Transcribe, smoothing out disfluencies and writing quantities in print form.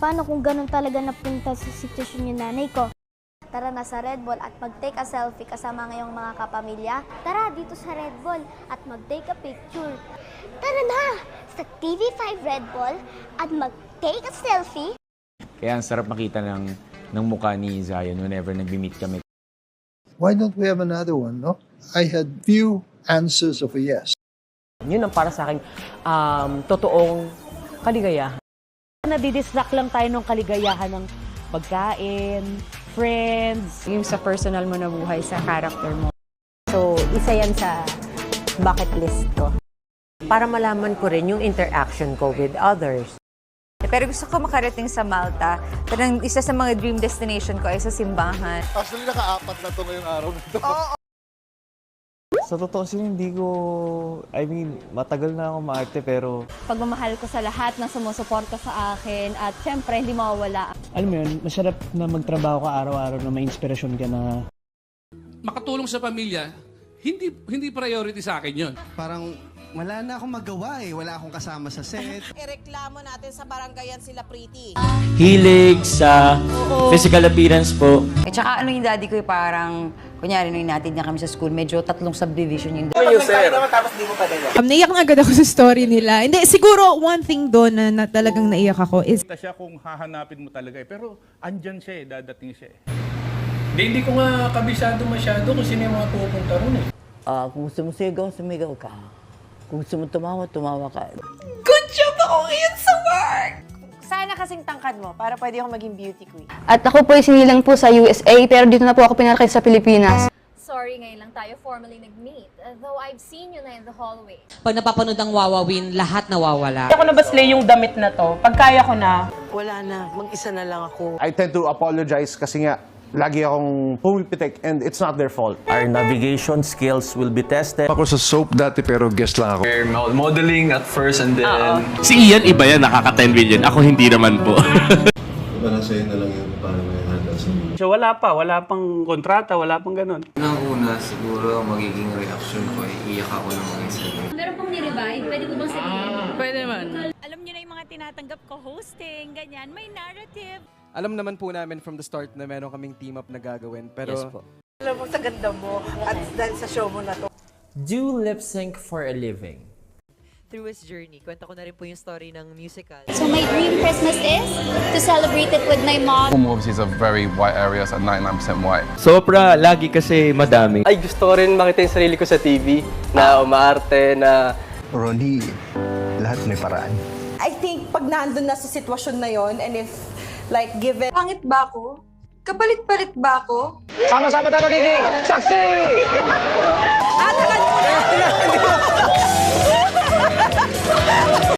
Paano kung ganun talaga napunta sa sitwasyon yung nanay ko? Tara na sa Red Bull at mag-take a selfie kasama ngayong mga kapamilya. Tara dito sa Red Bull at mag-take a picture. Tara na sa TV5 Red Bull at mag-take a selfie. Kaya ang sarap makita ng mukha ni Zion whenever nag-meet kami. Why don't we have another one, no? I had few answers of a yes. Yun ang para sa akin totoong kaligayahan. Nadidistract lang tayo ng kaligayahan ng pagkain, friends. Yung sa personal mo na buhay, sa character mo. So, isa yan sa bucket list ko. Para malaman ko rin yung interaction ko with others. Pero gusto ko makarating sa Malta. Pero isa sa mga dream destination ko ay sa simbahan. Actually, naka-apat na ito ngayong araw na ito. Sa totoo hindi ko, matagal na ako maarte pero... Pagmamahal ko sa lahat ng sumusuporta sa akin at syempre hindi mawawala. Alam mo yun, masarap na magtrabaho ka araw-araw na may inspirasyon ka na... Makatulong sa pamilya, hindi priority sa akin yun. Parang wala na akong magawa wala akong kasama sa set. Ireklamo natin sa barangayan sila Pretty. Hilig sa physical appearance po. At saka yung daddy ko parang, kunyari nung natin niya kami sa school, medyo 3 subdivision yung naiyak na agad ako sa story nila. Hindi, siguro one thing doon na talagang naiyak ako is... Siya kung hahanapin mo talaga pero andyan siya dadating siya Hindi ko nga kabisado masyado kung sino yung mga pupunta ron Kung gusto mo sumigaw ka. Kung gusto mo tumawa ka. Good job ako ngayon sa work! Sana kasing tangkad mo para pwede ako maging beauty queen. At ako po ay sinilang po sa USA pero dito na po ako pinalaki sa Pilipinas. Sorry, ngayon lang tayo formally nag-meet. Though I've seen you na in the hallway. Pag napapanood ang Wawawin, lahat nawawala. Ako na ba slay yung damit na to? Pag kaya ko na. Wala na, mag-isa na lang ako. I tend to apologize kasi nga, lagi akong pumipitik and it's not their fault. Our navigation skills will be tested. Ako sa soap dati pero guest lang ako. Modeling at first and then... Si Ian, iba yan, nakaka-10 million. Ako hindi naman po. Para sa'yo na lang yung paano may handle sa mga. So wala pang kontrata, wala pang ganun. Nang una, siguro magiging reaction ko ay iyak ako ng mga isa. Meron pong ni-revive, pwede ko bang sabihin? Pwede man. Alam niyo na yung mga tinatanggap ko, hosting, ganyan, may narrative. Alam naman po namin from the start na meron kaming team up na gagawin. Pero... Yes po. Alam mo sa ganda mo at dahil sa show mo na to. Do lip sync for a living. Through his journey, kwento ko na rin po yung story ng musical. So my dream Christmas is to celebrate it with my mom. Obviously, it's a very white area, so 99% white. Sobra, lagi kasi madami. Ay, gusto ko rin makita yung sarili ko sa TV na umaarte, na... Ronnie, lahat may paraan. I think pag nandun na sa sitwasyon na yon and if like given... Pangit ba ako? Kapalit-palit ba ako? Sama-sama tayo magiging saksi! At